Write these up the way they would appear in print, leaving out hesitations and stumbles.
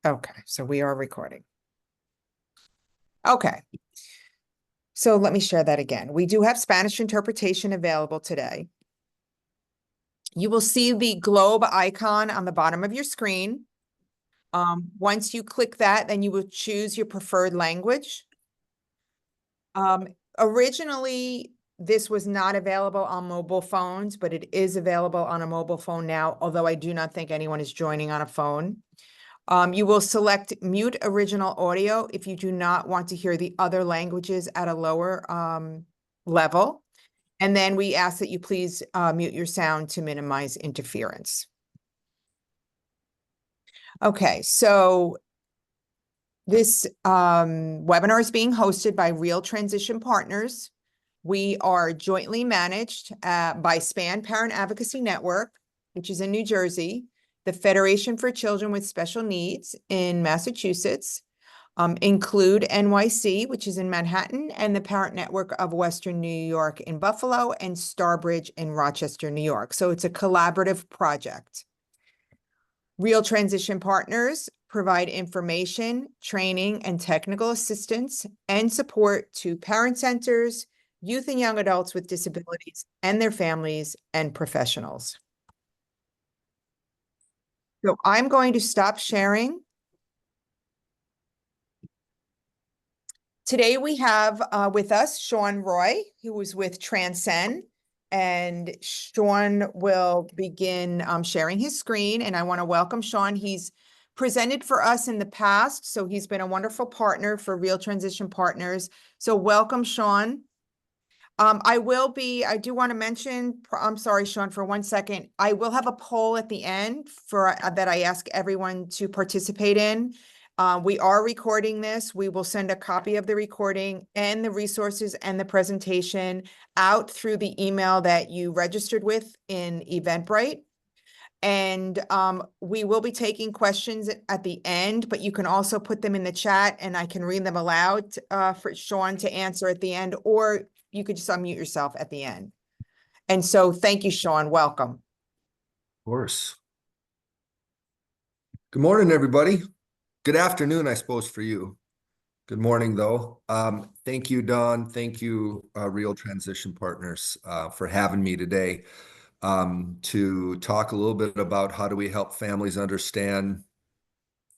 Okay, so we are recording. Okay. So let me share that again. We do have Spanish interpretation available today. You will see the globe icon on the bottom of your screen. Once you click that, then you will choose your preferred language. Originally, this was not available on mobile phones, but it is available on a mobile phone now, although I do not think anyone is joining on a phone. You will select mute original audio if you do not want to hear the other languages at a lower level. And then we ask that you please mute your sound to minimize interference. Okay, so this webinar is being hosted by Real Transition Partners. We are jointly managed by SPAN Parent Advocacy Network, which is in New Jersey, the Federation for Children with Special Needs in Massachusetts, Include NYC, which is in Manhattan, and the Parent Network of Western New York in Buffalo, and Starbridge in Rochester, New York. So it's a collaborative project. Real Transition Partners provide information, training, and technical assistance and support to parent centers, youth and young adults with disabilities, and their families and professionals. So I'm going to stop sharing. Today we have with us Sean Roy, who is with TransCen, and Sean will begin sharing his screen. And I want to welcome Sean. He's presented for us in the past, so he's been a wonderful partner for Real Transition Partners. So welcome, Sean. I do want to mention, I'm sorry, Sean, for 1 second. I will have a poll at the end for that I ask everyone to participate in. We are recording this. We will send a copy of the recording and the resources and the presentation out through the email that you registered with in Eventbrite. And we will be taking questions at the end, but you can also put them in the chat and I can read them aloud for Sean to answer at the end, or you could just unmute yourself at the end. And so thank you, Sean. Welcome. Of course. Good morning, everybody. Good afternoon, I suppose, for you. Good morning, though. Thank you, Dawn. Thank you, Real Transition Partners, for having me today to talk a little bit about how do we help families understand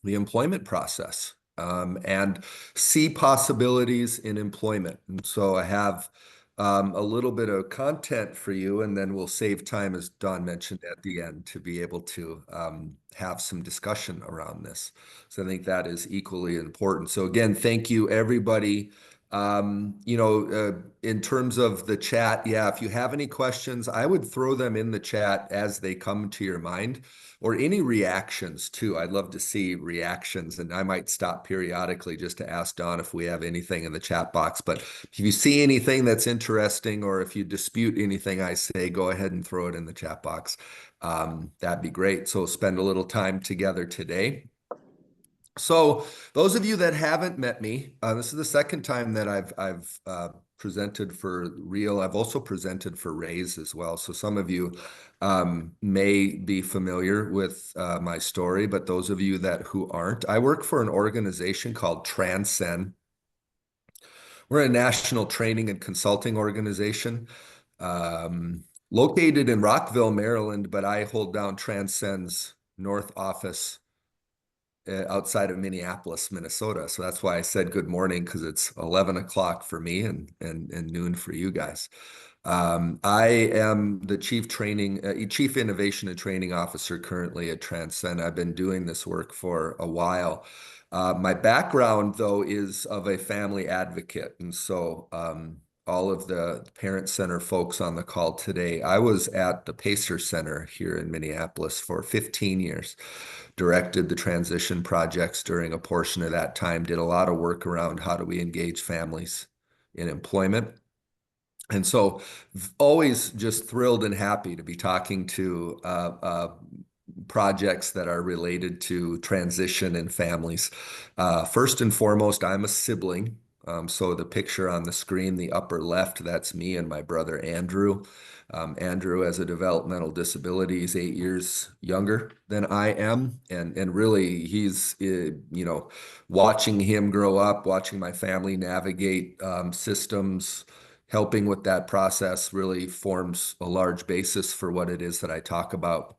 the employment process and see possibilities in employment. And so I have a little bit of content for you, and then we'll save time, as Dawn mentioned at the end, to be able to have some discussion around this. So I think that is equally important. So again, thank you, everybody. In terms of the chat, yeah, if you have any questions, I would throw them in the chat as they come to your mind, or any reactions too. I'd love to see reactions, and I might stop periodically just to ask Dawn if we have anything in the chat box. But if you see anything that's interesting, or if you dispute anything I say, go ahead and throw it in the chat box. That'd be great. So spend a little time together today. So those of you that haven't met me, this is the second time that I've presented for Real. I've also presented for Raise as well. So some of you may be familiar with my story, but those of you who aren't, I work for an organization called TransCen. We're a national training and consulting organization located in Rockville, Maryland, but I hold down TransCen's North office outside of Minneapolis, Minnesota. So that's why I said good morning, because it's 11 o'clock for me and noon for you guys. I am the Chief Innovation and Training Officer currently at TransCen. I've been doing this work for a while. My background, though, is of a family advocate. And so all of the Parent Center folks on the call today, I was at the Pacer Center here in Minneapolis for 15 years. Directed the transition projects during a portion of that time, did a lot of work around how do we engage families in employment. And so always just thrilled and happy to be talking to projects that are related to transition and families. First and foremost, I'm a sibling So the picture on the screen, the upper left, that's me and my brother Andrew. Andrew has a developmental disability. He's 8 years younger than I am, and really he's watching him grow up, watching my family navigate systems, helping with that process really forms a large basis for what it is that I talk about.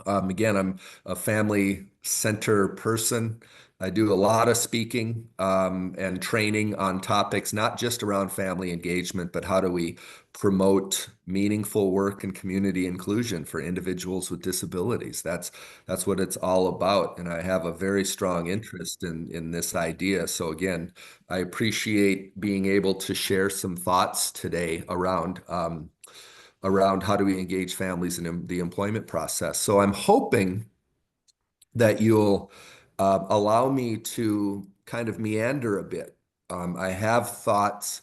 Again, I'm a family center person. I do a lot of speaking and training on topics, not just around family engagement, but how do we promote meaningful work and community inclusion for individuals with disabilities. That's what it's all about. And I have a very strong interest in this idea. So again, I appreciate being able to share some thoughts today around how do we engage families in the employment process. So I'm hoping that you'll allow me to kind of meander a bit. I have thoughts,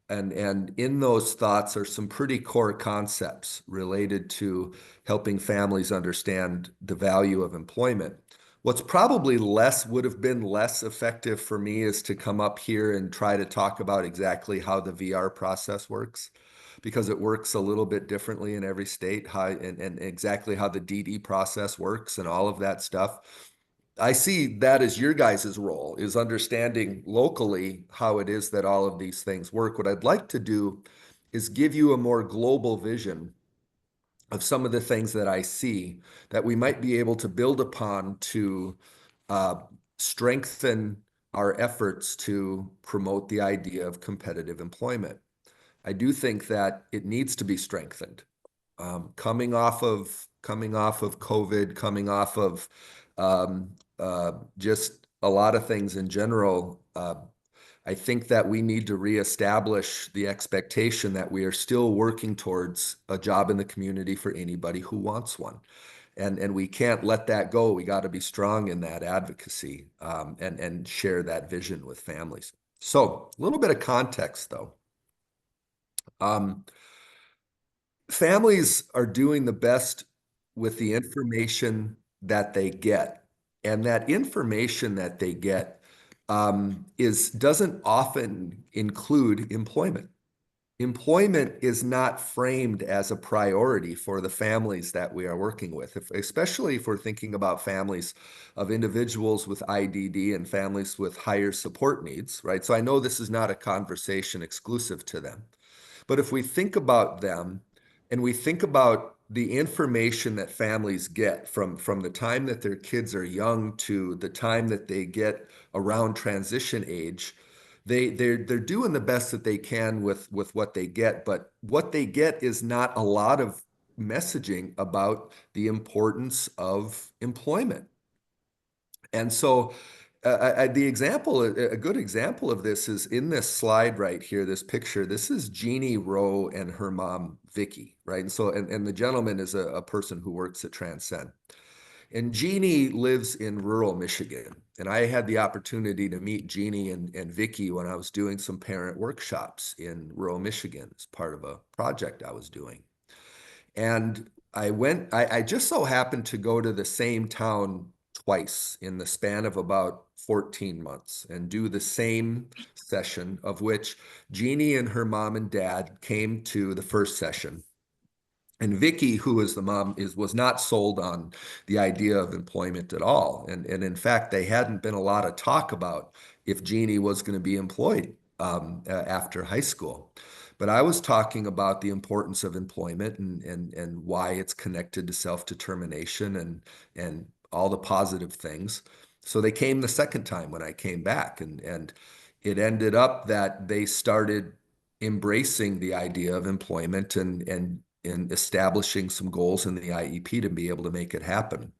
and in those thoughts are some pretty core concepts related to helping families understand the value of employment. What's probably would have been less effective for me is to come up here and try to talk about exactly how the VR process works, because it works a little bit differently in every state, and exactly how the DD process works and all of that stuff. I see that as your guys' role, is understanding locally how it is that all of these things work. What I'd like to do is give you a more global vision of some of the things that I see that we might be able to build upon to uh, strengthen our efforts to promote the idea of competitive employment. I do think that it needs to be strengthened. Coming off of COVID, coming off of just a lot of things in general, I think that we need to reestablish the expectation that we are still working towards a job in the community for anybody who wants one. And we can't let that go. We got to be strong in that advocacy, and share that vision with families. So a little bit of context, though. Um, Families are doing the best with the information that they get. And that information that they get doesn't often include employment. Employment is not framed as a priority for the families that we are working with, especially if we're thinking about families of individuals with IDD and families with higher support needs, right? So I know this is not a conversation exclusive to them. But if we think about them and we think about the information that families get from the time that their kids are young to the time that they get around transition age, they're doing the best that they can with what they get, but what they get is not a lot of messaging about the importance of employment. And so a good example of this is in this slide right here, this picture. This is Jeannie Rowe and her mom, Vicky, right? And so, and the gentleman is a person who works at TransCen. And Jeannie lives in rural Michigan. And I had the opportunity to meet Jeannie and Vicky when I was doing some parent workshops in rural Michigan as part of a project I was doing. And I just so happened to go to the same town twice in the span of about 14 months and do the same session, of which Jeannie and her mom and dad came to the first session. And Vicky, who is the mom, was not sold on the idea of employment at all. And in fact, they hadn't been a lot of talk about if Jeannie was going to be employed after high school. But I was talking about the importance of employment and why it's connected to self-determination and all the positive things. So they came the second time when I came back, and it ended up that they started embracing the idea of employment and establishing some goals in the IEP to be able to make it happen.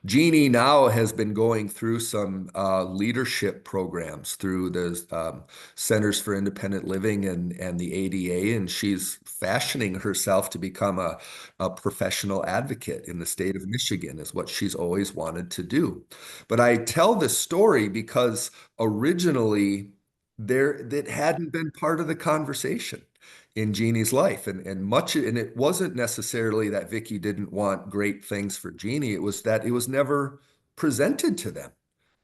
Jeannie now has been going through some leadership programs through the Centers for Independent Living and the ADA, and she's fashioning herself to become a professional advocate in the state of Michigan, is what she's always wanted to do. But I tell this story because originally that hadn't been part of the conversation in Jeannie's life. And it wasn't necessarily that Vicky didn't want great things for Jeannie. It was that it was never presented to them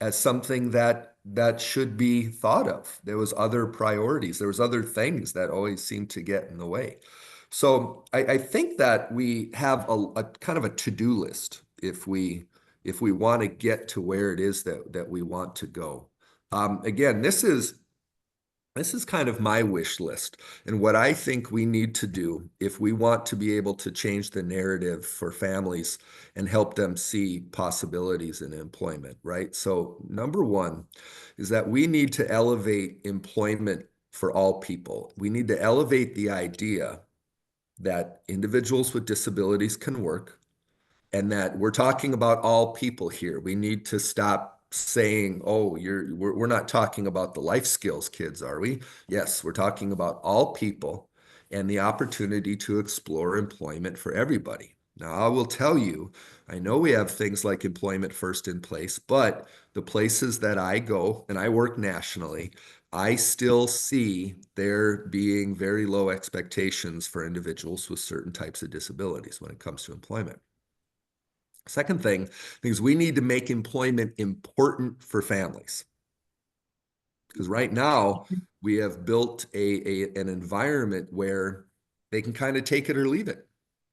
as something that that should be thought of. There was other priorities. There was other things that always seemed to get in the way. So I think that we have a kind of a to-do list if we want to get to where it is that we want to go. Again, this is kind of my wish list and what I think we need to do if we want to be able to change the narrative for families and help them see possibilities in employment, right? So, number one is that we need to elevate employment for all people. We need to elevate the idea that individuals with disabilities can work, and that we're talking about all people here. We need to stop saying, "Oh, we're not talking about the life skills kids, are we?" Yes, we're talking about all people and the opportunity to explore employment for everybody. Now, I will tell you, I know we have things like employment first in place, but the places that I go, and I work nationally, I still see there being very low expectations for individuals with certain types of disabilities when it comes to employment. Second thing is we need to make employment important for families. Because right now we have built an environment where they can kind of take it or leave it,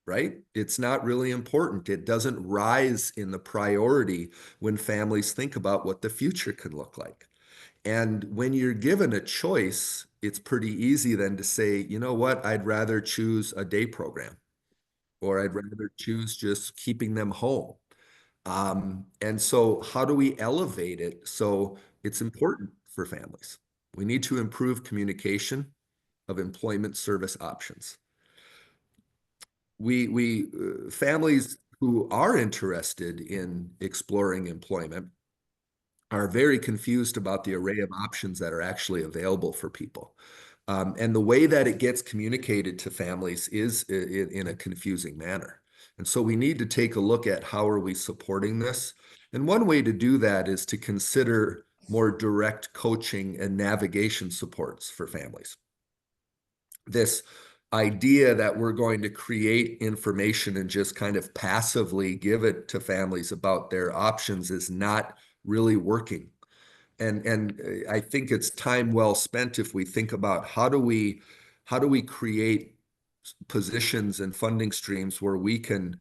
right? It's not really important. It doesn't rise in the priority when families think about what the future can look like. And when you're given a choice, it's pretty easy then to say, you know what, I'd rather choose a day program, or I'd rather choose just keeping them home. And so, how do we elevate it so it's important for families? We need to improve communication of employment service options. Families who are interested in exploring employment are very confused about the array of options that are actually available for people. And the way that it gets communicated to families is in a confusing manner. And so we need to take a look at how are we supporting this. And one way to do that is to consider more direct coaching and navigation supports for families. This idea that we're going to create information and just kind of passively give it to families about their options is not really working. And I think it's time well spent if we think about how do we create positions and funding streams where we can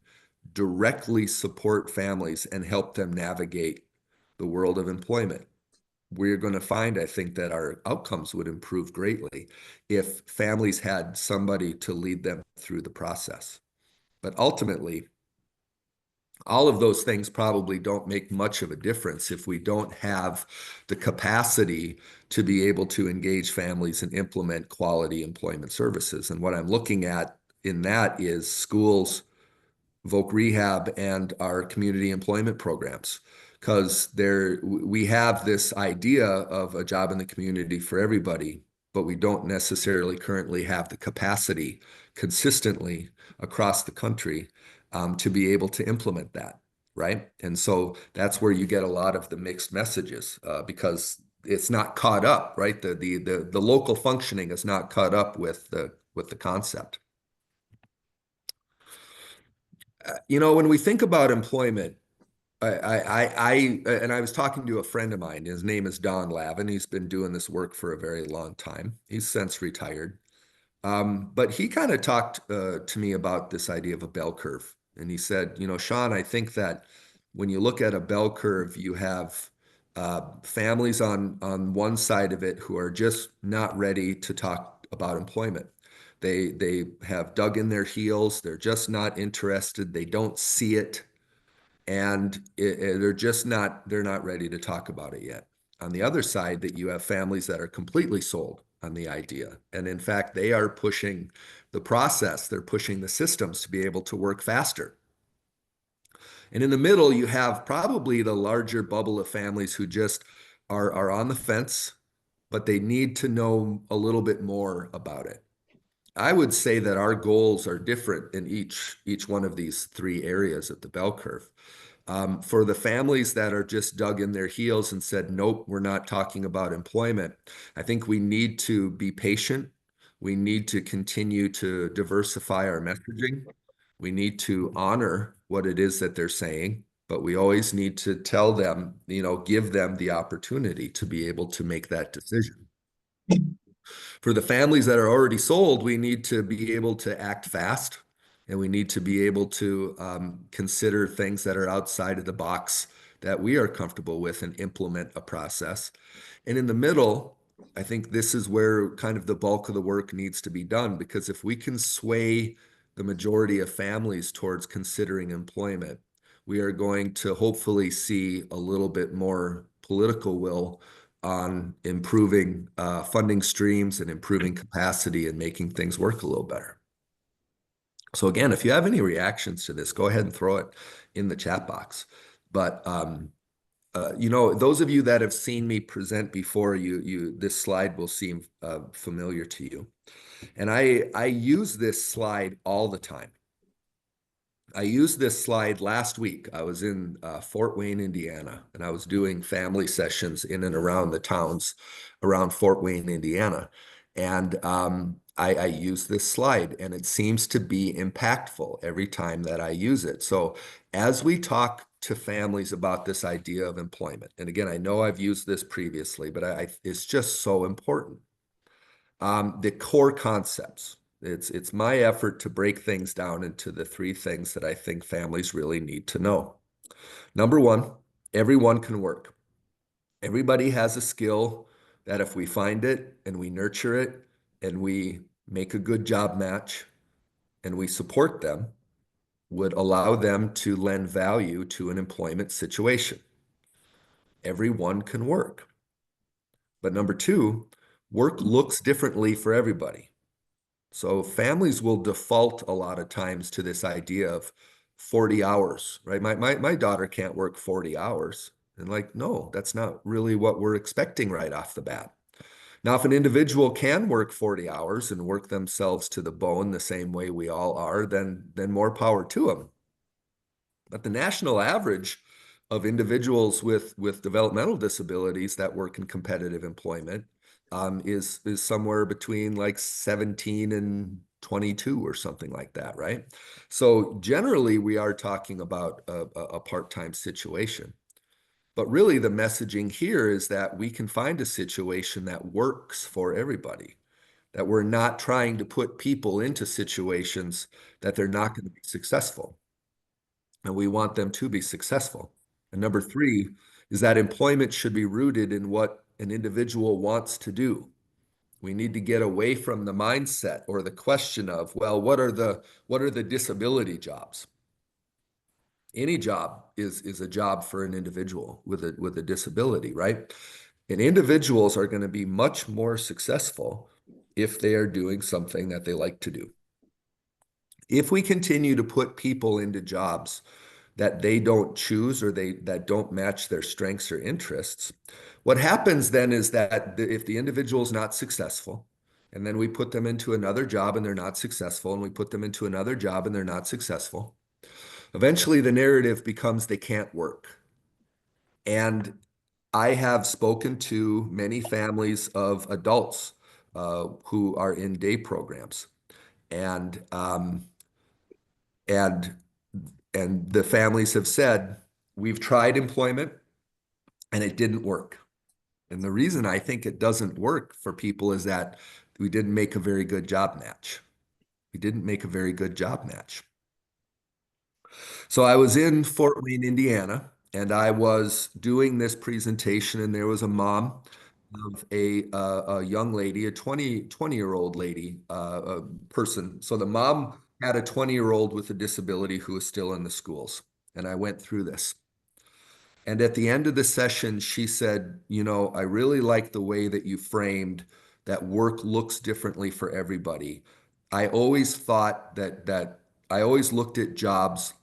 directly support families and help them navigate the world of employment. We're going to find, I think, that our outcomes would improve greatly if families had somebody to lead them through the process. But ultimately, all of those things probably don't make much of a difference if we don't have the capacity to be able to engage families and implement quality employment services. And what I'm looking at in that is schools, voc rehab, and our community employment programs. Because we have this idea of a job in the community for everybody, but we don't necessarily currently have the capacity consistently across the country to be able to implement that, right? And so that's where you get a lot of the mixed messages because it's not caught up, right? The local functioning is not caught up with the concept. When we think about employment, and I was talking to a friend of mine. His name is Don Lavin. He's been doing this work for a very long time. He's since retired. But he kind of talked to me about this idea of a bell curve. And he said, Sean, I think that when you look at a bell curve, you have families on one side of it who are just not ready to talk about employment. They have dug in their heels. They're just not interested. They don't see it, and they're not ready to talk about it yet. On the other side, that you have families that are completely sold on the idea, and in fact they are pushing the process, they're pushing the systems to be able to work faster. And in the middle you have probably the larger bubble of families who just are on the fence, but they need to know a little bit more about it. I would say that our goals are different in each one of these three areas of the bell curve. For the families that are just dug in their heels and said, nope, we're not talking about employment, I think we need to be patient. We need to continue to diversify our messaging. We need to honor what it is that they're saying, but we always need to tell them, give them the opportunity to be able to make that decision. For the families that are already sold, we need to be able to act fast, and we need to be able to consider things that are outside of the box that we are comfortable with and implement a process. And in the middle, I think this is where kind of the bulk of the work needs to be done, because if we can sway the majority of families towards considering employment, we are going to hopefully see a little bit more political will on improving funding streams and improving capacity and making things work a little better. So again, if you have any reactions to this, go ahead and throw it in the chat box. But those of you that have seen me present before, this slide will seem familiar to you. And I use this slide all the time. I used this slide last week. I was in Fort Wayne, Indiana, and I was doing family sessions in and around the towns around Fort Wayne, Indiana. And I use this slide, and it seems to be impactful every time that I use it. So as we talk to families about this idea of employment, and again, I know I've used this previously, but it's just so important. The core concepts. It's my effort to break things down into the three things that I think families really need to know. Number one, everyone can work. Everybody has a skill that if we find it and we nurture it and we make a good job match and we support them, would allow them to lend value to an employment situation. Everyone can work. But number two, work looks differently for everybody. So families will default a lot of times to this idea of 40 hours, right? My daughter can't work 40 hours. And like, no, that's not really what we're expecting right off the bat. Now, if an individual can work 40 hours and work themselves to the bone the same way we all are, then more power to them. But the national average of individuals with developmental disabilities that work in competitive employment is somewhere between like 17 and 22 or something like that, right? So generally, we are talking about a part-time situation. But really, the messaging here is that we can find a situation that works for everybody, that we're not trying to put people into situations that they're not going to be successful. And we want them to be successful. And number three is that employment should be rooted in what an individual wants to do. We need to get away from the mindset or the question of, well, what are the disability jobs? Any job is a job for an individual with a disability, right? And individuals are going to be much more successful if they are doing something that they like to do. If we continue to put people into jobs that they don't choose or that don't match their strengths or interests, what happens then is that if the individual is not successful, and then we put them into another job and they're not successful, and we put them into another job and they're not successful, eventually the narrative becomes they can't work. And I have spoken to many families of adults who are in day programs, and and and the families have said, we've tried employment and it didn't work. And the reason I think it doesn't work for people is that we didn't make a very good job match. We didn't make a very good job match. So I was in Fort Wayne, Indiana, and I was doing this presentation, and there was a mom of a young lady, a 20-year-old lady, a person. So the mom had a 20-year-old with a disability who was still in the schools. And I went through this. And at the end of the session, she said, I really like the way that you framed that work looks differently for everybody. I always thought that I always looked at jobs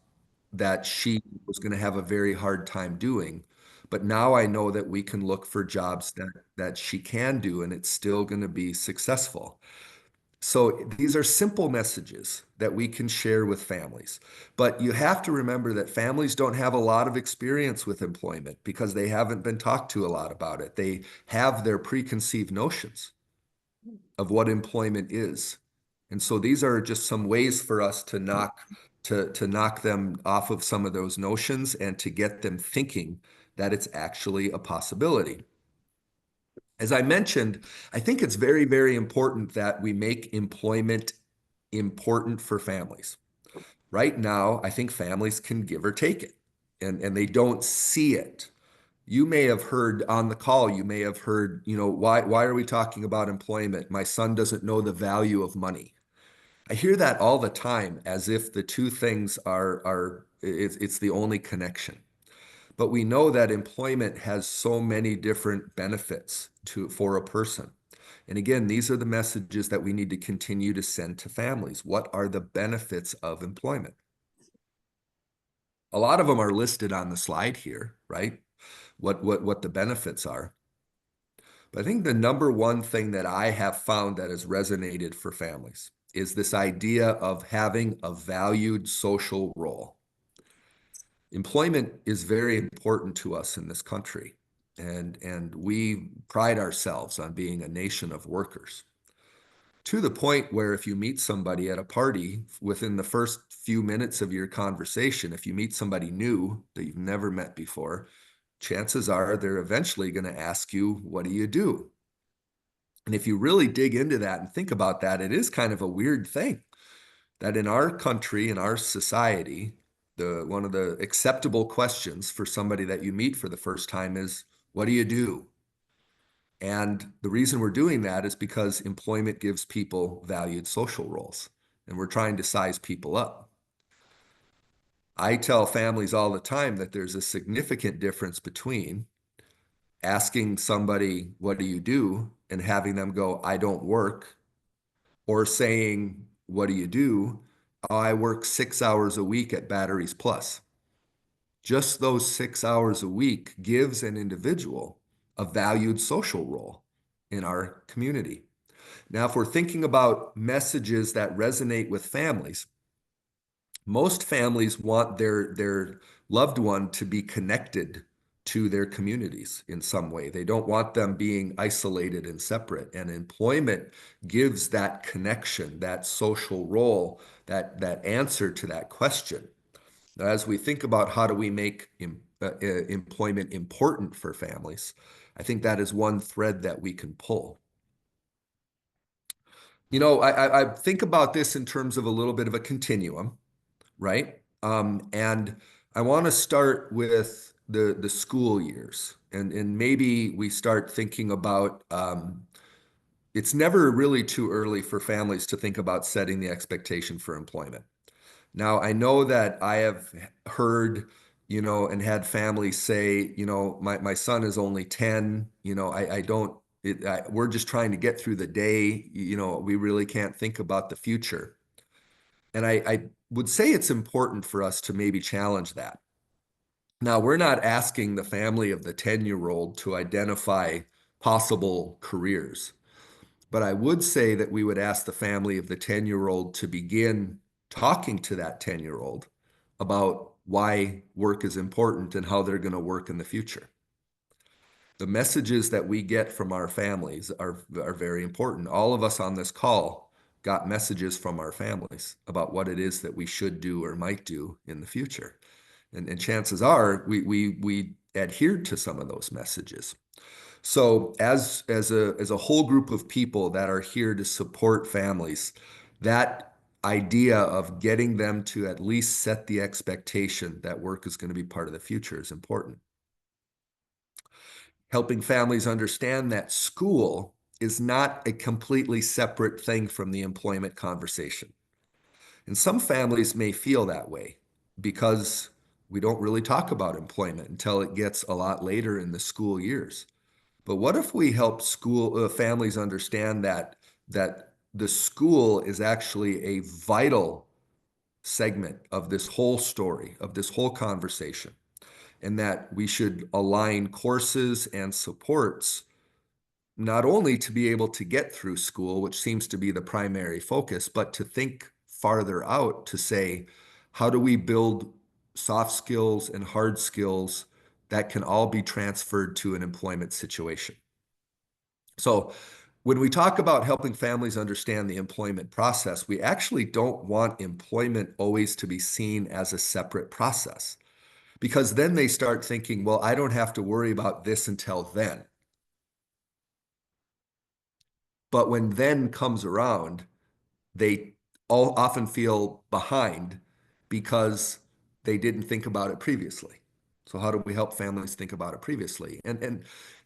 that she was going to have a very hard time doing. But now I know that we can look for jobs that she can do and it's still going to be successful. So these are simple messages that we can share with families. But you have to remember that families don't have a lot of experience with employment because they haven't been talked to a lot about it. They have their preconceived notions of what employment is. And so these are just some ways for us to knock to knock them off of some of those notions and to get them thinking that it's actually a possibility. As I mentioned, I think it's very, very important that we make employment important for families. Right now, I think families can give or take it, and they don't see it. You may have heard on the call, you may have heard, why are we talking about employment? My son doesn't know the value of money. I hear that all the time as if the two things it's the only connection. But we know that employment has so many different benefits for a person. And again, these are the messages that we need to continue to send to families. What are the benefits of employment? A lot of them are listed on the slide here, right? What the benefits are. But I think the number one thing that I have found that has resonated for families is this idea of having a valued social role. Employment is very important to us in this country, and we pride ourselves on being a nation of workers. To the point where if you meet somebody at a party, within the first few minutes of your conversation, if you meet somebody new that you've never met before, chances are they're eventually going to ask you, what do you do? And if you really dig into that and think about that, it is kind of a weird thing that in our country, in our society, one of the acceptable questions for somebody that you meet for the first time is, what do you do? And the reason we're doing that is because employment gives people valued social roles, and we're trying to size people up. I tell families all the time that there's a significant difference between asking somebody, what do you do? And having them go, I don't work, or saying, what do you do? "Oh, I work 6 hours a week at Batteries Plus." Just those 6 hours a week gives an individual a valued social role in our community. Now, if we're thinking about messages that resonate with families, most families want their loved one to be connected to their communities in some way. They don't want them being isolated and separate. And employment gives that connection, that social role, that answer to that question. Now, as we think about how do we make employment important for families, I think that is one thread that we can pull. I think about this in terms of a little bit of a continuum, right? And I want to start with the school years, and maybe we start thinking about it's never really too early for families to think about setting the expectation for employment. Now, I know that I have heard, and had families say, my son is only 10, I don't, we're just trying to get through the day, we really can't think about the future. And I would say it's important for us to maybe challenge that. Now, we're not asking the family of the 10-year-old to identify possible careers, but I would say that we would ask the family of the 10-year-old to begin talking to that 10-year-old about why work is important and how they're going to work in the future. The messages that we get from our families are very important. All of us on this call got messages from our families about what it is that we should do or might do in the future. And chances are we adhered to some of those messages. So as a whole group of people that are here to support families, that idea of getting them to at least set the expectation that work is going to be part of the future is important. Helping families understand that school is not a completely separate thing from the employment conversation. And some families may feel that way because we don't really talk about employment until it gets a lot later in the school years. But what if we help families understand that the school is actually a vital segment of this whole story, of this whole conversation, and that we should align courses and supports not only to be able to get through school, which seems to be the primary focus, but to think farther out to say, how do we build soft skills and hard skills that can all be transferred to an employment situation? So when we talk about helping families understand the employment process, we actually don't want employment always to be seen as a separate process, because then they start thinking, well, I don't have to worry about this until then. But when then comes around, they all often feel behind because they didn't think about it previously. So how do we help families think about it previously? And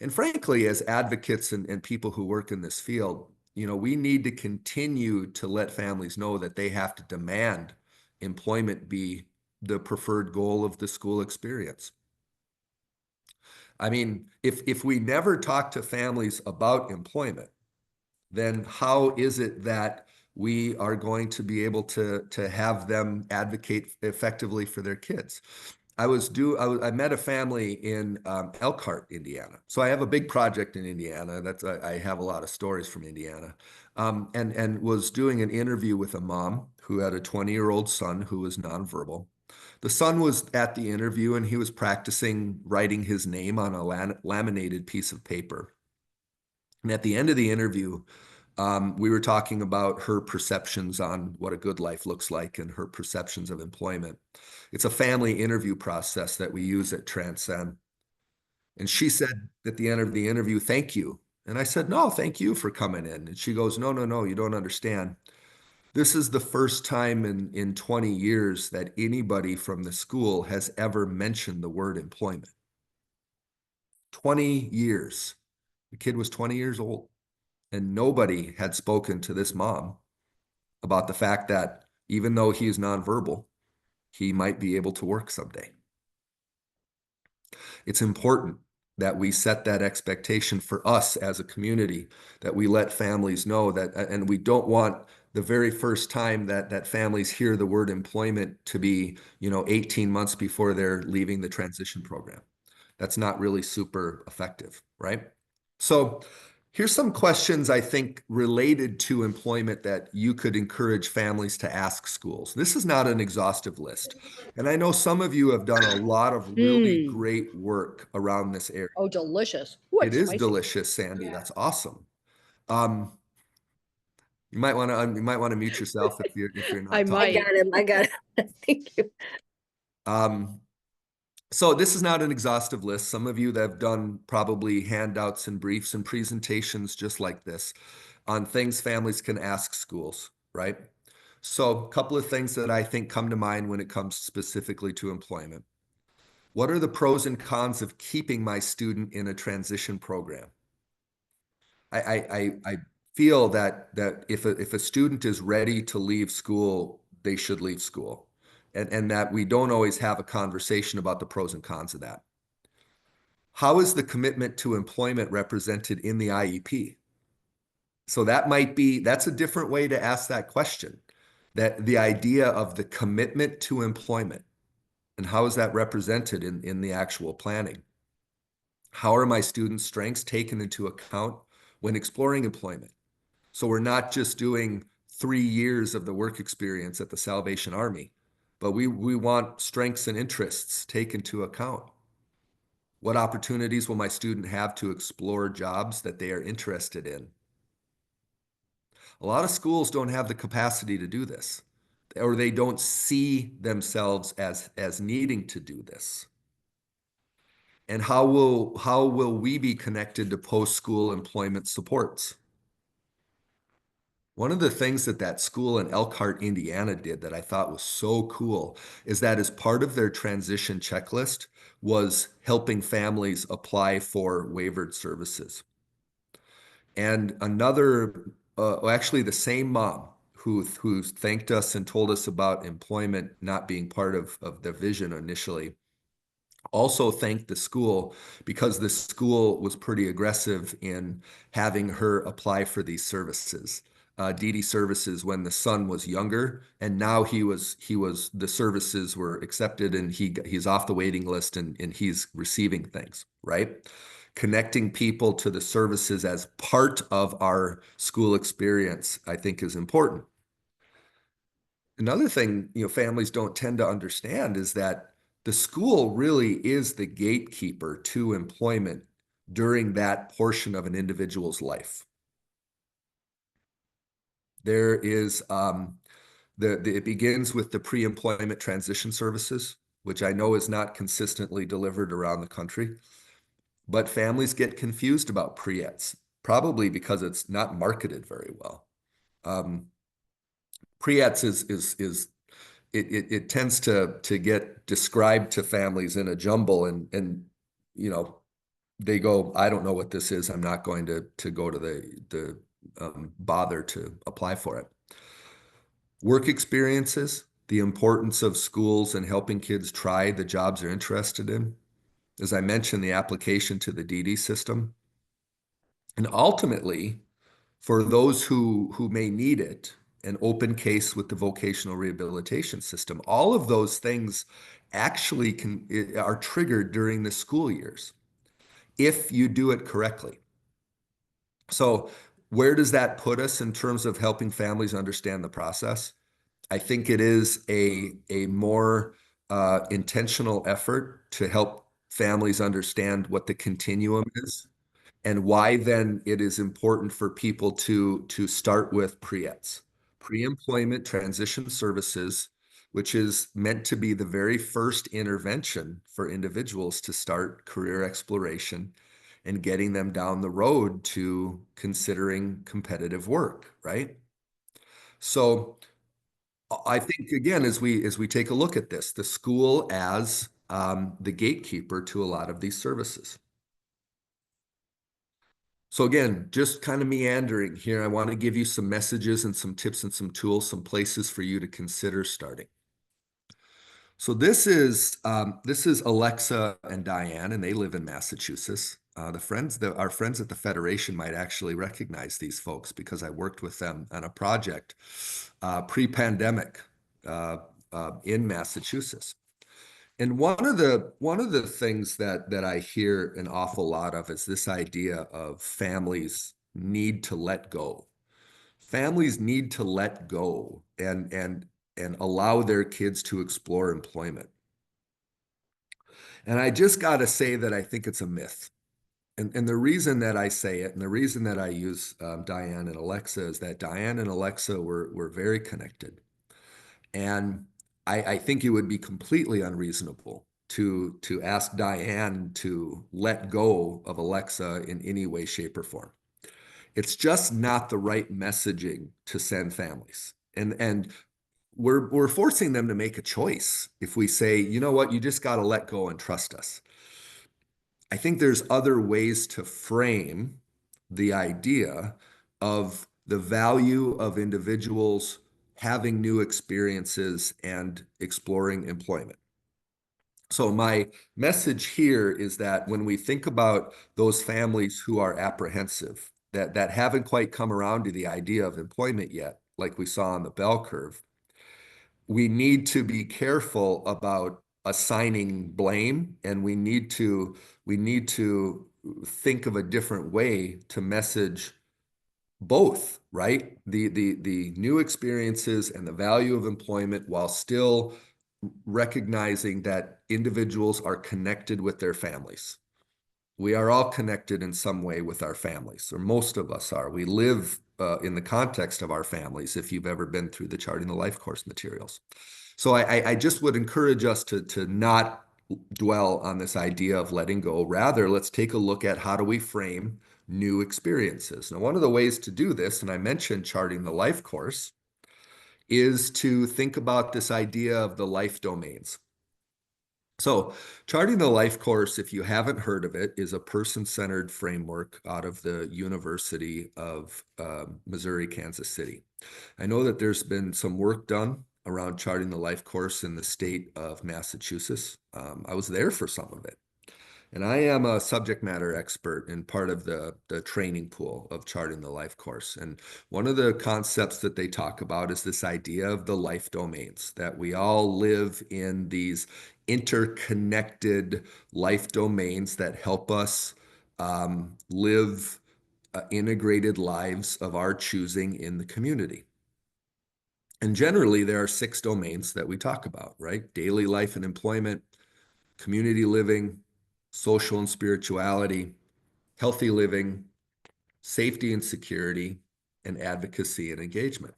frankly, as advocates and people who work in this field, we need to continue to let families know that they have to demand employment be the preferred goal of the school experience. I mean, if we never talk to families about employment, then how is it that we are going to be able to have them advocate effectively for their kids? I met a family in Elkhart, Indiana. So I have a big project in Indiana. I have a lot of stories from Indiana, and was doing an interview with a mom who had a 20-year-old son who was nonverbal. The son was at the interview and he was practicing writing his name on a laminated piece of paper. And at the end of the interview, we were talking about her perceptions on what a good life looks like and her perceptions of employment. It's a family interview process that we use at TransCen. And she said at the end of the interview, thank you. And I said, no, thank you for coming in. And she goes, no, no, no, you don't understand. This is the first time in 20 years that anybody from the school has ever mentioned the word employment. 20 years. The kid was 20 years old. And nobody had spoken to this mom about the fact that even though he is nonverbal, he might be able to work someday. It's important that we set that expectation for us as a community, that we let families know that, and we don't want the very first time that families hear the word employment to be, 18 months before they're leaving the transition program. That's not really super effective, right? So here's some questions I think related to employment that you could encourage families to ask schools. This is not an exhaustive list. And I know some of you have done a lot of really Mm. great work around this area. Oh, delicious. Ooh, It it's is spicy. delicious, Sandy. That's awesome. Um, you might want to mute yourself if you're I not might. talking. got him. I got it. Thank you. Um, So this is not an exhaustive list. Some of you that have done probably handouts and briefs and presentations just like this on things families can ask schools, right? So a couple of things that I think come to mind when it comes specifically to employment. What are the pros and cons of keeping my student in a transition program? I feel that if a student is ready to leave school, they should leave school. And that we don't always have a conversation about the pros and cons of that. How is the commitment to employment represented in the IEP? So that's a different way to ask that question. That the idea of the commitment to employment and how is that represented in the actual planning? How are my students' strengths taken into account when exploring employment? So we're not just doing 3 years of the work experience at the Salvation Army, but we want strengths and interests taken into account. What opportunities will my student have to explore jobs that they are interested in? A lot of schools don't have the capacity to do this, or they don't see themselves as needing to do this. And how will we be connected to post-school employment supports? One of the things that school in Elkhart, Indiana did that I thought was so cool is that as part of their transition checklist was helping families apply for waivered services. And actually the same mom who thanked us and told us about employment not being part of the vision initially, also thanked the school because the school was pretty aggressive in having her apply for these services. DD services when the son was younger, and now the services were accepted and he's off the waiting list and he's receiving things, right? Connecting people to the services as part of our school experience, I think, is important. Another thing, families don't tend to understand is that the school really is the gatekeeper to employment during that portion of an individual's life. There is it begins with the pre-employment transition services, which I know is not consistently delivered around the country, but families get confused about pre-ets, probably because it's not marketed very well. Pre-ets it tends to get described to families in a jumble, and you know, they go, I don't know what this is. I'm not going to go to the bother to apply for it. Work experiences, the importance of schools and helping kids try the jobs they're interested in. As I mentioned, the application to the DD system. And ultimately, for those who may need it, an open case with the vocational rehabilitation system. All of those things actually are triggered during the school years if you do it correctly. So where does that put us in terms of helping families understand the process? I think it is a more intentional effort to help families understand what the continuum is and why then it is important for people to start with pre-ets, pre-employment transition services, which is meant to be the very first intervention for individuals to start career exploration and getting them down the road to considering competitive work, right? So I think again, as we take a look at this, the school as the gatekeeper to a lot of these services. So again, just kind of meandering here, I want to give you some messages and some tips and some tools, some places for you to consider starting. So this is Alexa and Diane, and they live in Massachusetts. Our friends at the Federation might actually recognize these folks because I worked with them on a project pre-pandemic in Massachusetts. And one of the things that I hear an awful lot of is this idea of families need to let go. Families need to let go and allow their kids to explore employment. And I just got to say that I think it's a myth. And the reason that I say it and the reason that I use Diane and Alexa is that Diane and Alexa were very connected. And I think it would be completely unreasonable to ask Diane to let go of Alexa in any way, shape, or form. It's just not the right messaging to send families. And we're forcing them to make a choice if we say, you know what, you just got to let go and trust us. I think there's other ways to frame the idea of the value of individuals having new experiences and exploring employment. So my message here is that when we think about those families who are apprehensive, that haven't quite come around to the idea of employment yet, like we saw on the bell curve, we need to be careful about assigning blame, and we need to think of a different way to message both, right? The new experiences and the value of employment while still recognizing that individuals are connected with their families. We are all connected in some way with our families, or most of us are. We live in the context of our families if you've ever been through the Charting the Life course materials. So I just would encourage us to not dwell on this idea of letting go. Rather, let's take a look at how do we frame new experiences. Now, one of the ways to do this, and I mentioned Charting the Life course, is to think about this idea of the life domains. So Charting the Life course, if you haven't heard of it, is a person-centered framework out of the University of Missouri, Kansas City. I know that there's been some work done around Charting the Life course in the state of Massachusetts. I was there for some of it. And I am a subject matter expert in part of the training pool of Charting the Life course. And one of the concepts that they talk about is this idea of the life domains, that we all live in these interconnected life domains that help us live integrated lives of our choosing in the community. And generally, there are 6 domains that we talk about, right? Daily life and employment, community living, social and spirituality, healthy living, safety and security, and advocacy and engagement.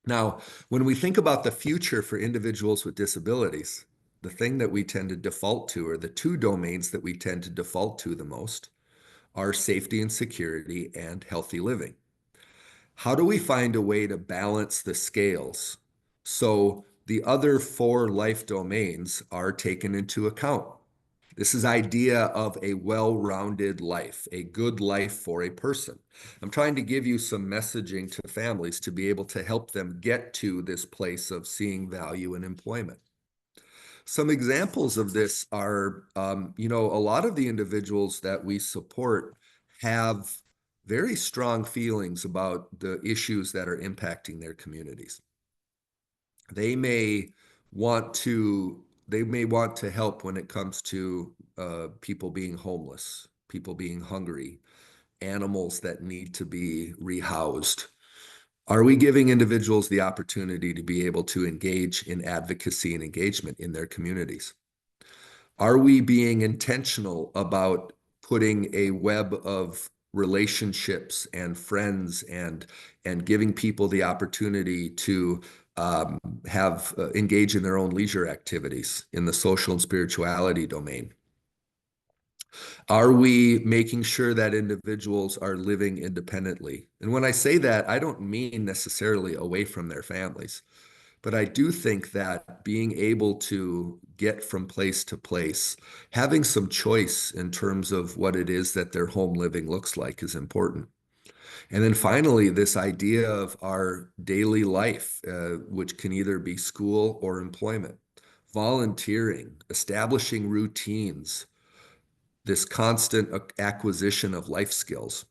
Now, when we think about the future for individuals with disabilities, the thing that we tend to default to, or the two domains that we tend to default to the most, are safety and security and healthy living. How do we find a way to balance the scales so the other four life domains are taken into account? This is idea of a well-rounded life, a good life for a person. I'm trying to give you some messaging to families to be able to help them get to this place of seeing value in employment. Some examples of this are, a lot of the individuals that we support have very strong feelings about the issues that are impacting their communities. They may want to help when it comes to people being homeless, people being hungry, animals that need to be rehoused. Are we giving individuals the opportunity to be able to engage in advocacy and engagement in their communities? Are we being intentional about putting a web of relationships and friends and giving people the opportunity to have engage in their own leisure activities in the social and spirituality domain? Are we making sure that individuals are living independently? And when I say that, I don't mean necessarily away from their families, but I do think that being able to get from place to place, having some choice in terms of what it is that their home living looks like is important. And then finally, this idea of our daily life, which can either be school or employment, volunteering, establishing routines, this constant acquisition of life skills.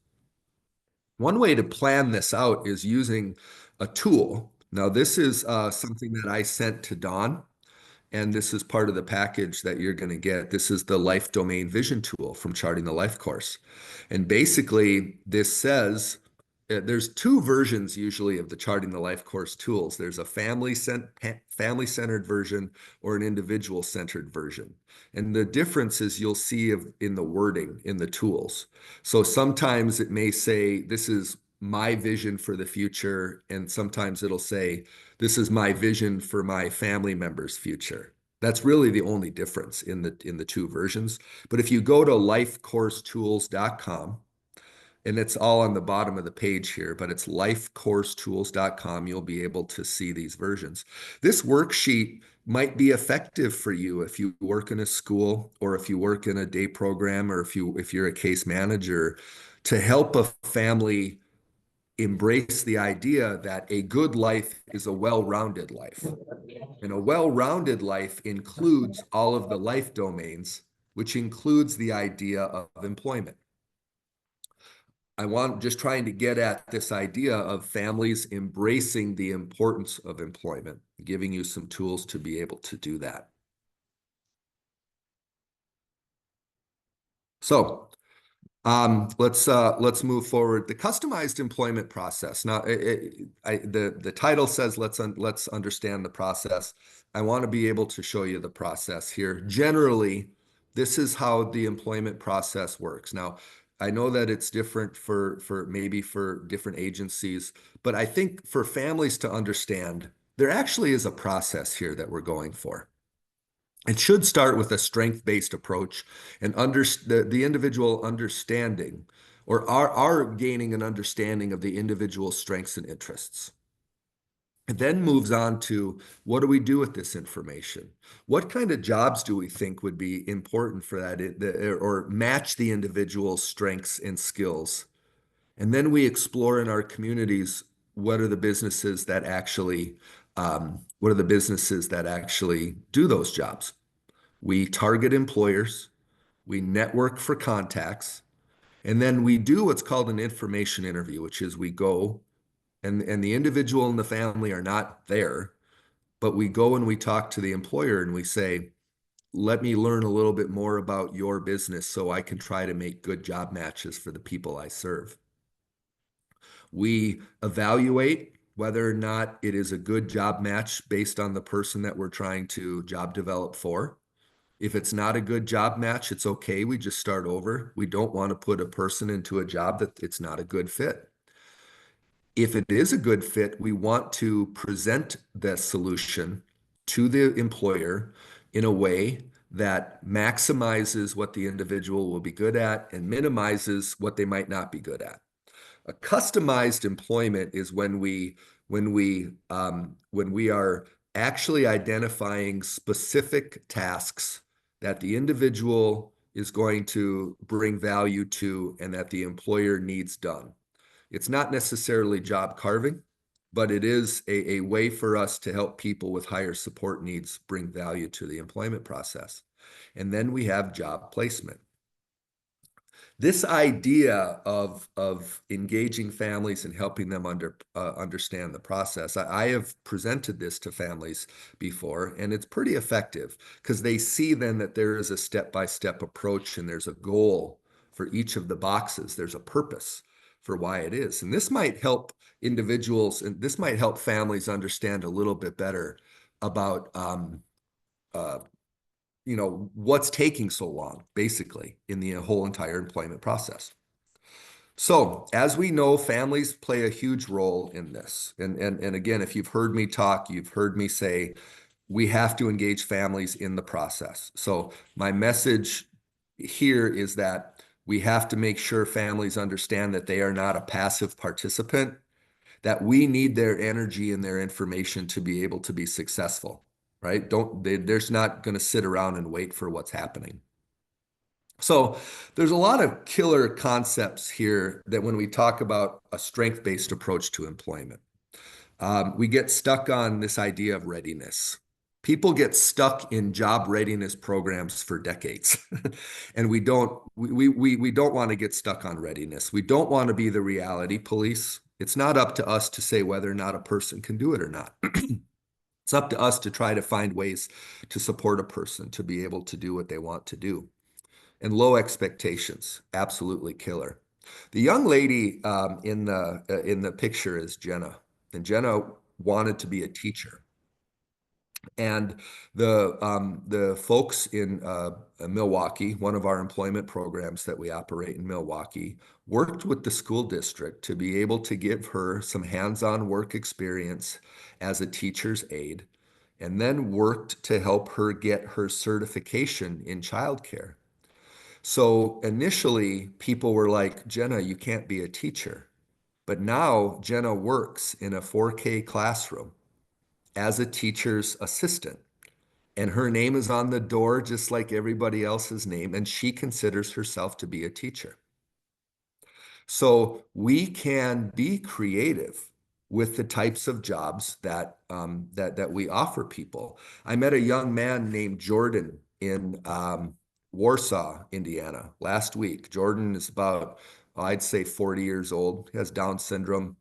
One way to plan this out is using a tool. Now, this is something that I sent to Dawn, and this is part of the package that you're going to get. This is the Life Domain Vision Tool from Charting the Life course. And basically, this says there's two versions usually of the Charting the Life course tools. There's a family-centered version or an individual-centered version. And the difference is you'll see in the wording in the tools. So sometimes it may say, this is my vision for the future. And sometimes it'll say, this is my vision for my family member's future. That's really the only difference in the two versions. But if you go to lifecoursetools.com, and it's all on the bottom of the page here, but it's lifecoursetools.com. You'll be able to see these versions. This worksheet might be effective for you if you work in a school or if you work in a day program or if you're a case manager, to help a family embrace the idea that a good life is a well-rounded life. And a well-rounded life includes all of the life domains, which includes the idea of employment. I want just trying to get at this idea of families embracing the importance of employment, giving you some tools to be able to do that. So let's move forward. The customized employment process. Now, the title says let's understand the process. I want to be able to show you the process here. Generally, this is how the employment process works. Now, I know that it's different for maybe for different agencies, but I think for families to understand, there actually is a process here that we're going for. It should start with a strength-based approach and the individual understanding or are gaining an understanding of the individual's strengths and interests. It then moves on to what do we do with this information? What kind of jobs do we think would be important for that or match the individual's strengths and skills? And then we explore in our communities what are the businesses that actually do those jobs. We target employers, we network for contacts, and then we do what's called an information interview, which is we go and the individual and the family are not there, but we go and we talk to the employer and we say, let me learn a little bit more about your business so I can try to make good job matches for the people I serve. We evaluate whether or not it is a good job match based on the person that we're trying to job develop for. If it's not a good job match, it's okay. We just start over. We don't want to put a person into a job that it's not a good fit. If it is a good fit, we want to present the solution to the employer in a way that maximizes what the individual will be good at and minimizes what they might not be good at. A customized employment is when we are actually identifying specific tasks that the individual is going to bring value to and that the employer needs done. It's not necessarily job carving, but it is a way for us to help people with higher support needs bring value to the employment process. And then we have job placement. This idea of engaging families and helping them understand the process, I have presented this to families before, and it's pretty effective because they see then that there is a step-by-step approach and there's a goal for each of the boxes. There's a purpose for why it is. And this might help individuals and this might help families understand a little bit better about what's taking so long, basically, in the whole entire employment process. So, as we know, families play a huge role in this. And again, if you've heard me talk, you've heard me say, we have to engage families in the process. So, my message here is that we have to make sure families understand that they are not a passive participant, that we need their energy and their information to be able to be successful. Right? They're not going to sit around and wait for what's happening. So there's a lot of killer concepts here that when we talk about a strength-based approach to employment, we get stuck on this idea of readiness. People get stuck in job readiness programs for decades, and we don't want to get stuck on readiness. We don't want to be the reality police. It's not up to us to say whether or not a person can do it or not. It's up to us to try to find ways to support a person to be able to do what they want to do. And low expectations, absolutely killer. The young lady in the picture is Jenna, and Jenna wanted to be a teacher. And the folks in Milwaukee, one of our employment programs that we operate in Milwaukee, worked with the school district to be able to give her some hands-on work experience as a teacher's aide, and then worked to help her get her certification in childcare. So initially, people were like, Jenna, you can't be a teacher. But now Jenna works in a 4K classroom as a teacher's assistant. And her name is on the door just like everybody else's name, and she considers herself to be a teacher. So we can be creative with the types of jobs that we offer people. I met a young man named Jordan in Warsaw, Indiana, last week. Jordan is about, I'd say, 40 years old. He has Down syndrome,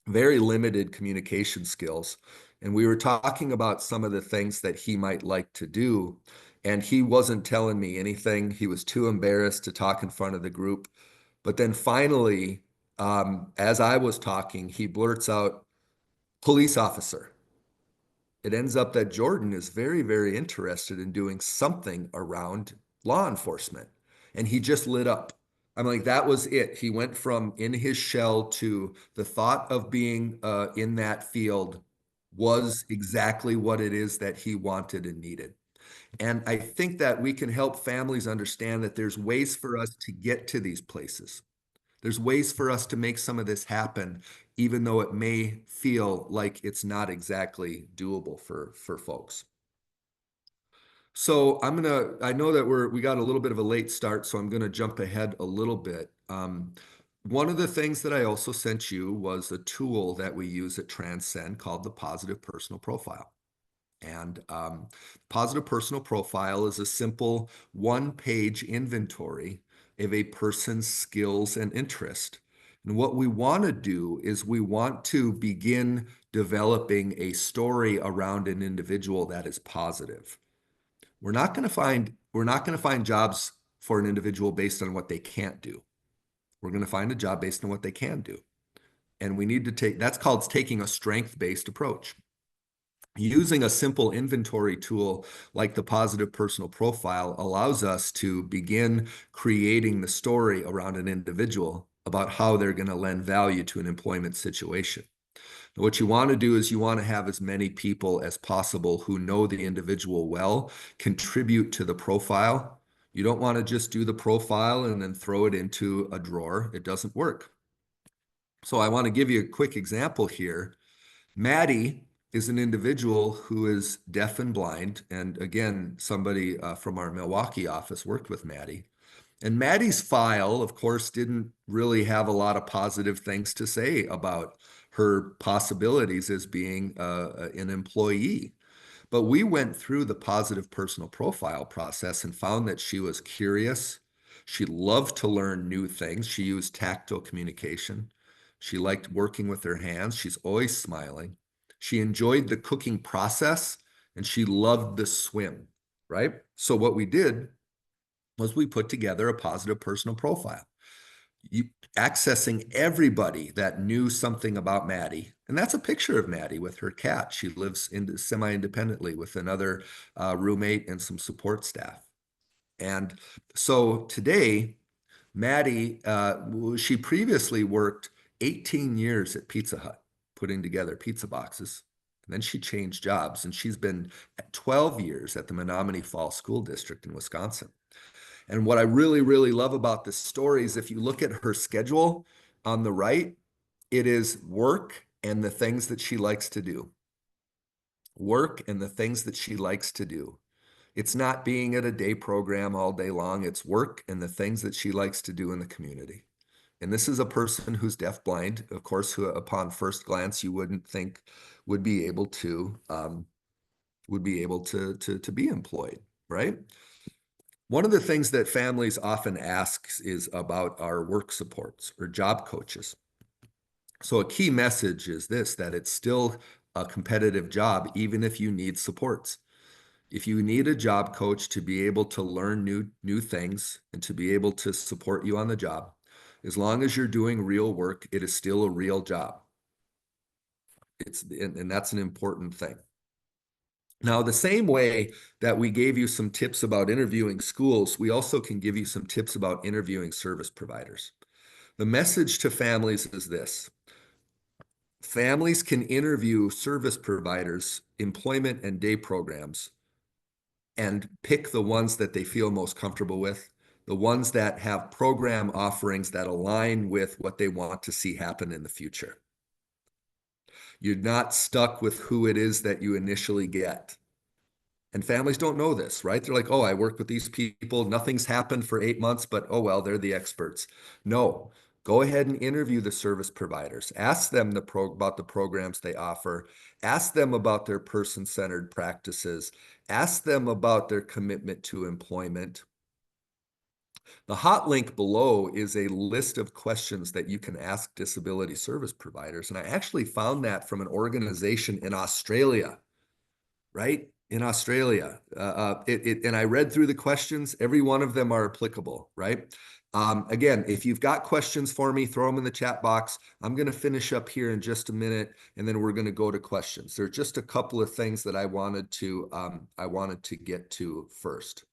very limited communication skills. And we were talking about some of the things that he might like to do. And he wasn't telling me anything. He was too embarrassed to talk in front of the group. But then finally, as I was talking, he blurts out, police officer. It ends up that Jordan is very, very interested in doing something around law enforcement. And he just lit up. I'm like, that was it. He went from in his shell to the thought of being in that field was exactly what it is that he wanted and needed. And I think that we can help families understand that there's ways for us to get to these places. There's ways for us to make some of this happen, even though it may feel like it's not exactly doable for folks. So I know that we got a little bit of a late start, so I'm gonna jump ahead a little bit. One of the things that I also sent you was a tool that we use at TransCen called the Positive Personal Profile. And Positive Personal Profile is a simple one-page inventory of a person's skills and interest. And what we want to do is we want to begin developing a story around an individual that is positive. We're not going to find jobs for an individual based on what they can't do. We're going to find a job based on what they can do. And we need to that's called taking a strength-based approach. Using a simple inventory tool like the Positive Personal Profile allows us to begin creating the story around an individual about how they're going to lend value to an employment situation. What you want to do is you want to have as many people as possible who know the individual well contribute to the profile. You don't want to just do the profile and then throw it into a drawer. It doesn't work. So I want to give you a quick example here. Maddie is an individual who is deaf and blind. And again, somebody from our Milwaukee office worked with Maddie. And Maddie's file, of course, didn't really have a lot of positive things to say about her possibilities as being an employee. But we went through the positive personal profile process and found that she was curious. She loved to learn new things. She used tactile communication. She liked working with her hands. She's always smiling. She enjoyed the cooking process and she loved the swim, right? So what we did was we put together a positive personal profile. Accessing everybody that knew something about Maddie. And that's a picture of Maddie with her cat. She lives semi-independently with another roommate and some support staff. And so today, Maddie, she previously worked 18 years at Pizza Hut, putting together pizza boxes. And then she changed jobs, and she's been 12 years at the Menominee Falls School District in Wisconsin. And what I really, really love about this story is if you look at her schedule on the right, it is work and the things that she likes to do. Work and the things that she likes to do. It's not being at a day program all day long. It's work and the things that she likes to do in the community. And this is a person who's deafblind, of course, who upon first glance you wouldn't think would be able to be employed, right? One of the things that families often ask is about our work supports or job coaches. So a key message is this, that it's still a competitive job, even if you need supports. If you need a job coach to be able to learn new things and to be able to support you on the job, as long as you're doing real work, it is still a real job. And that's an important thing. Now, the same way that we gave you some tips about interviewing schools, we also can give you some tips about interviewing service providers. The message to families is this. Families can interview service providers, employment and day programs, and pick the ones that they feel most comfortable with, the ones that have program offerings that align with what they want to see happen in the future. You're not stuck with who it is that you initially get. And families don't know this, right? They're like, oh, I work with these people. Nothing's happened for 8 months, but oh, well, they're the experts. No, go ahead and interview the service providers. Ask them about the programs they offer. Ask them about their person-centered practices. Ask them about their commitment to employment. The hot link below is a list of questions that you can ask disability service providers. And I actually found that from an organization in Australia, right? In Australia. And I read through the questions. Every one of them are applicable, right? Again, if you've got questions for me, throw them in the chat box. I'm going to finish up here in just a minute, and then we're going to go to questions. There are just a couple of things that I wanted to get to first.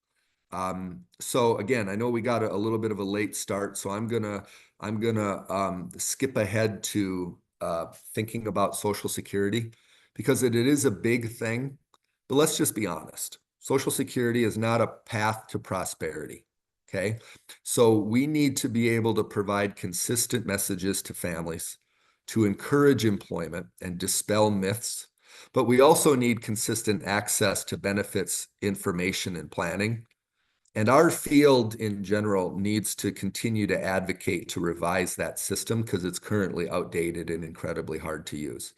So again, I know we got a little bit of a late start, so I'm gonna skip ahead to thinking about Social Security because it is a big thing. But let's just be honest. Social Security is not a path to prosperity. Okay. So we need to be able to provide consistent messages to families to encourage employment and dispel myths. But we also need consistent access to benefits, information, and planning. And our field in general needs to continue to advocate to revise that system because it's currently outdated and incredibly hard to use.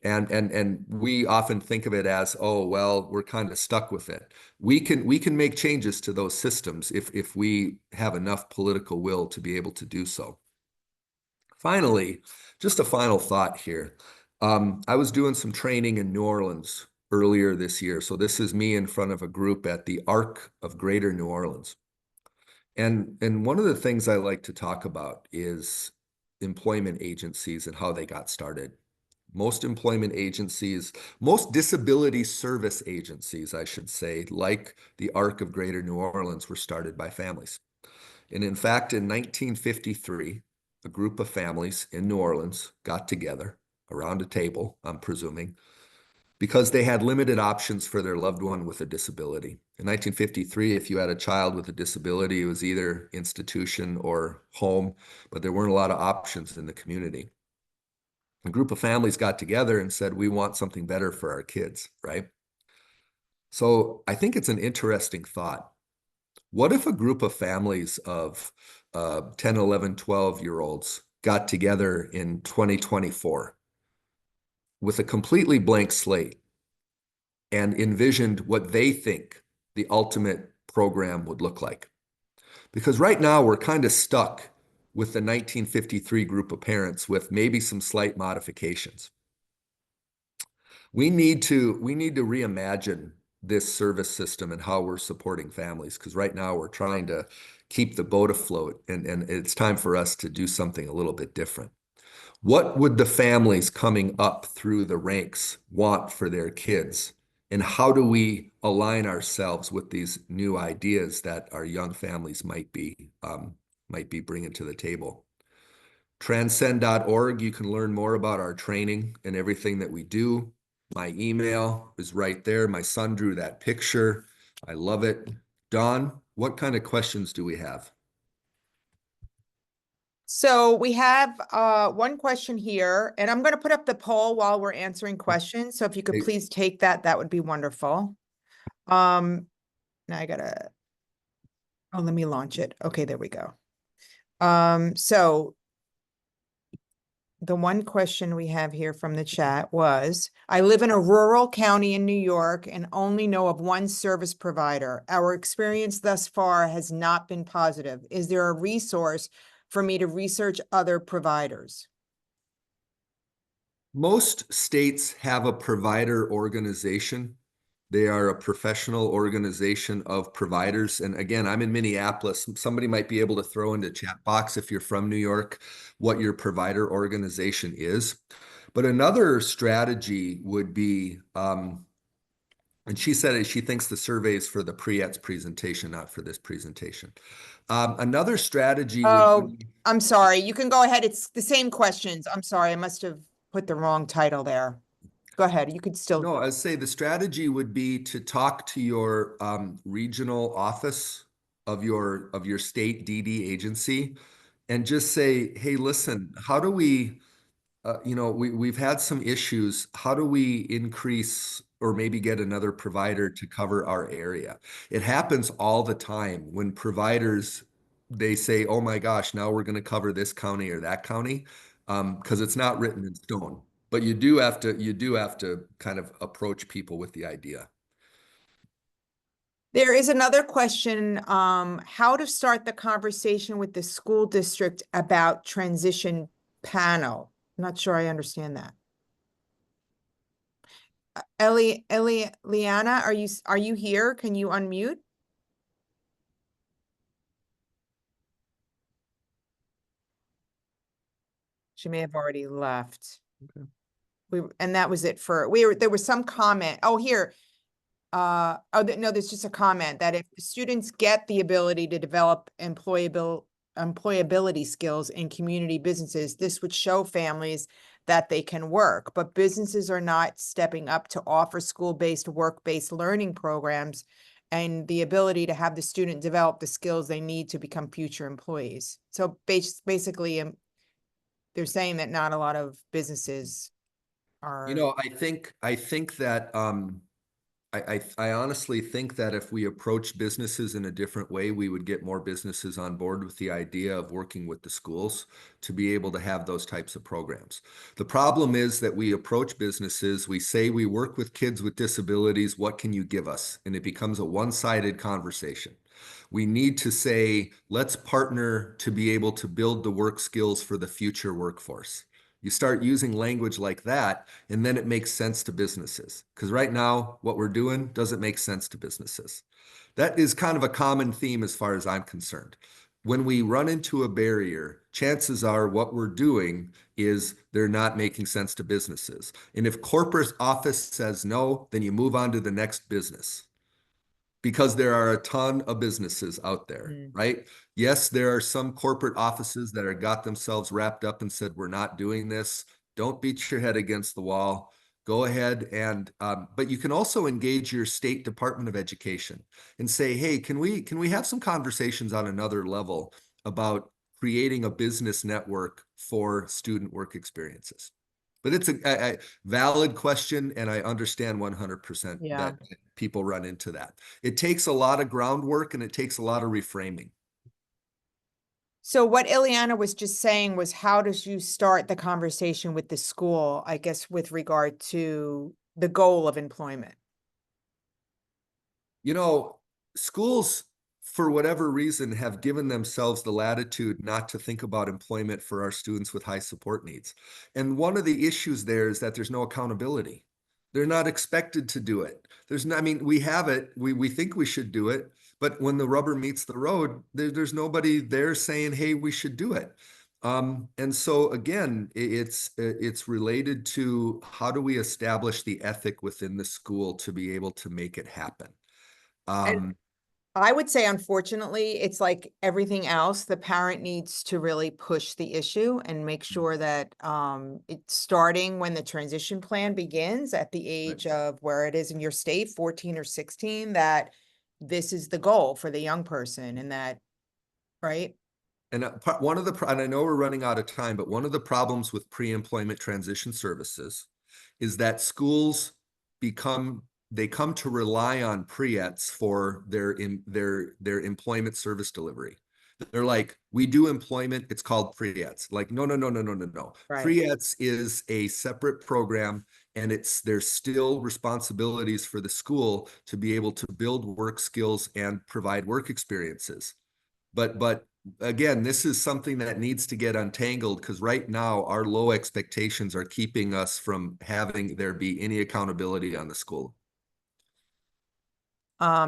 And we often think of it as, oh, well, we're kind of stuck with it. We can make changes to those systems if we have enough political will to be able to do so. Finally, just a final thought here. I was doing some training in New Orleans earlier this year. So this is me in front of a group at the Arc of Greater New Orleans. And one of the things I like to talk about is employment agencies and how they got started. Most employment agencies, most disability service agencies, I should say, like the Arc of Greater New Orleans, were started by families. And in fact, in 1953, a group of families in New Orleans got together around a table, I'm presuming, because they had limited options for their loved one with a disability. In 1953, if you had a child with a disability, it was either institution or home, but there weren't a lot of options in the community. A group of families got together and said, we want something better for our kids, right? So I think it's an interesting thought. What if a group of families of 10, 11, 12-year-olds got together in 2024 with a completely blank slate and envisioned what they think the ultimate program would look like? Because right now we're kind of stuck with the 1953 group of parents with maybe some slight modifications. We need to reimagine this service system and how we're supporting families, because right now we're trying to keep the boat afloat, and it's time for us to do something a little bit different. What would the families coming up through the ranks want for their kids? And how do we align ourselves with these new ideas that our young families might be bringing to the table? TransCen.org, you can learn more about our training and everything that we do. My email is right there. My son drew that picture. I love it. Dawn, what kind of questions do we have? So we have one question here, and I'm going to put up the poll while we're answering questions. So if you could Hey. please take that, that would be wonderful. Now I gotta, oh, let me launch it. Okay, there we go. So the one question we have here from the chat was, I live in a rural county in New York and only know of one service provider. Our experience thus far has not been positive. Is there a resource for me to research other providers? Most states have a provider organization. They are a professional organization of providers. And again, I'm in Minneapolis. Somebody might be able to throw into chat box, if you're from New York, what your provider organization is. But another strategy would be, and she said she thinks the survey is for the Priett's presentation, not for this presentation. Another strategy would be, I'm sorry. You can go ahead. It's the same questions. I'm sorry. I must have put the wrong title there. Go ahead. You could still. no, I'd say the strategy would be to talk to your regional office of your state DD agency and just say, hey, listen, how do we, we've had some issues. How do we increase or maybe get another provider to cover our area? It happens all the time when providers, they say, oh my gosh, now we're going to cover this county or that county, because it's not written in stone. But you do have to kind of approach people with the idea. There is another question, how to start the conversation with the school district about transition panel. I'm not sure I understand that. Liana, are you here? Can you unmute? She may have already left. Okay. And that was it for, there was some comment. Oh, here. No, there's just a comment that if students get the ability to develop employability skills in community businesses, this would show families that they can work, but businesses are not stepping up to offer school-based, work-based learning programs and the ability to have the student develop the skills they need to become future employees. So basically, they're saying that not a lot of businesses are. I think that I honestly think that if we approach businesses in a different way, we would get more businesses on board with the idea of working with the schools to be able to have those types of programs. The problem is that we approach businesses, we say we work with kids with disabilities, what can you give us? And it becomes a one-sided conversation. We need to say, let's partner to be able to build the work skills for the future workforce. You start using language like that, and then it makes sense to businesses. Because right now, what we're doing doesn't make sense to businesses. That is kind of a common theme as far as I'm concerned. When we run into a barrier, chances are what we're doing is they're not making sense to businesses. And if corporate office says no, then you move on to the next business. because there are a ton of businesses out there, Mm. right? Yes, there are some corporate offices that are got themselves wrapped up and said, we're not doing this. Don't beat your head against the wall. Go ahead and, but you can also engage your state Department of Education and say, hey, can we have some conversations on another level about creating a business network for student work experiences? But it's a valid question, and I understand 100% Yeah. that people run into that. It takes a lot of groundwork and it takes a lot of reframing. So what Ileana was just saying was, how does you start the conversation with the school, I guess, with regard to the goal of employment? You know, schools, for whatever reason, have given themselves the latitude not to think about employment for our students with high support needs. And one of the issues there is that there's no accountability. They're not expected to do it. There's no, I mean, we have it, we think we should do it, but when the rubber meets the road, there's nobody there saying, hey, we should do it. And so again, it's related to how do we establish the ethic within the school to be able to make it happen. And I would say, unfortunately, it's like everything else, the parent needs to really push the issue and make sure that it's starting when the transition plan begins at the age of where it is in your state, 14 or 16, that this is the goal for the young person and that, right? And one of the, and I know we're running out of time, but one of the problems with pre-employment transition services is that schools they come to rely on pre-ETs for their employment service delivery. They're like, we do employment, it's called pre-ETs. Like, no. Right. Pre-ETs is a separate program, and there's still responsibilities for the school to be able to build work skills and provide work experiences. But again, this is something that needs to get untangled, because right now our low expectations are keeping us from having there be any accountability on the school.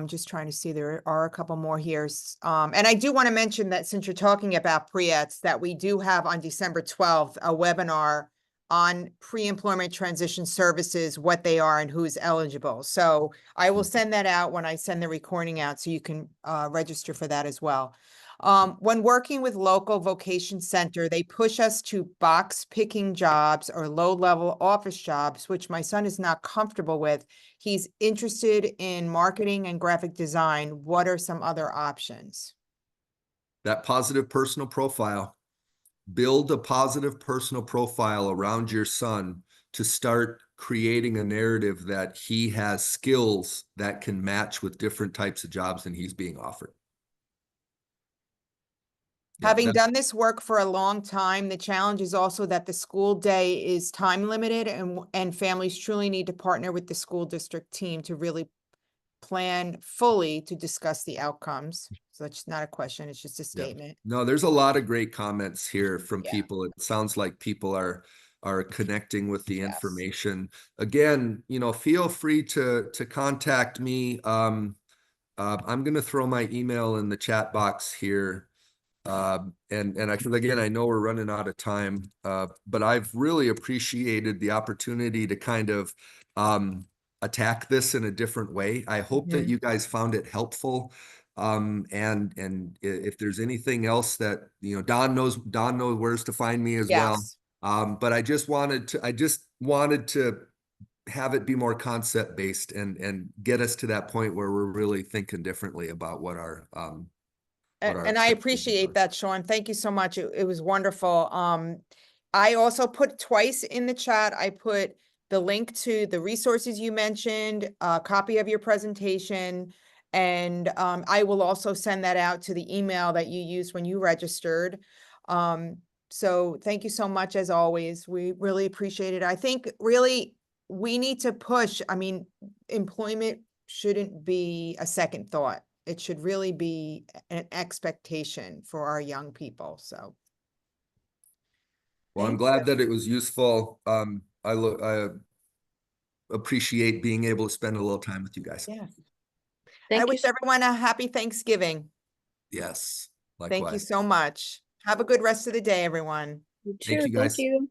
Just trying to see, there are a couple more here. And I do want to mention that since you're talking about pre-ETs, that we do have on December 12th, a webinar on pre-employment transition services, what they are and who's eligible. So I will send that out when I send the recording out, so you can register for that as well. When working with local vocation center, they push us to box picking jobs or low-level office jobs, which my son is not comfortable with. He's interested in marketing and graphic design. What are some other options? That positive personal profile. Build a positive personal profile around your son to start creating a narrative that he has skills that can match with different types of jobs than he's being offered. Yeah, Having done this work for a long time, the challenge is also that the school day is time limited, and families truly need to partner with the school district team to really plan fully to discuss the outcomes. So that's not a question, it's just a statement. no, there's a lot of great comments here from Yeah. people. It sounds like people are connecting with the Yes. information. Again, feel free to contact me. I'm going to throw my email in the chat box here. And again, I know we're running out of time, but I've really appreciated the opportunity to kind of attack this in a different way. I hope that you guys found it helpful. And if there's anything else that, Don knows where to find me as well. Yes. But I just wanted to have it be more concept based and get us to that point where we're really thinking differently about what our And I appreciate that, Sean. Thank you so much. It was wonderful. I also put twice in the chat, I put the link to the resources you mentioned, a copy of your presentation, and I will also send that out to the email that you used when you registered. So thank you so much, as always. We really appreciate it. I think really we need to push. I mean, employment shouldn't be a second thought. It should really be an expectation for our young people, so. Well, I'm Thank glad you. that it was useful. I appreciate being able to spend a little time with you guys. Yeah. I Thank you. wish everyone a happy Thanksgiving. Yes, Thank you likewise. so much. Have a good rest of the day, everyone. You Thank too. you, Thank guys. you.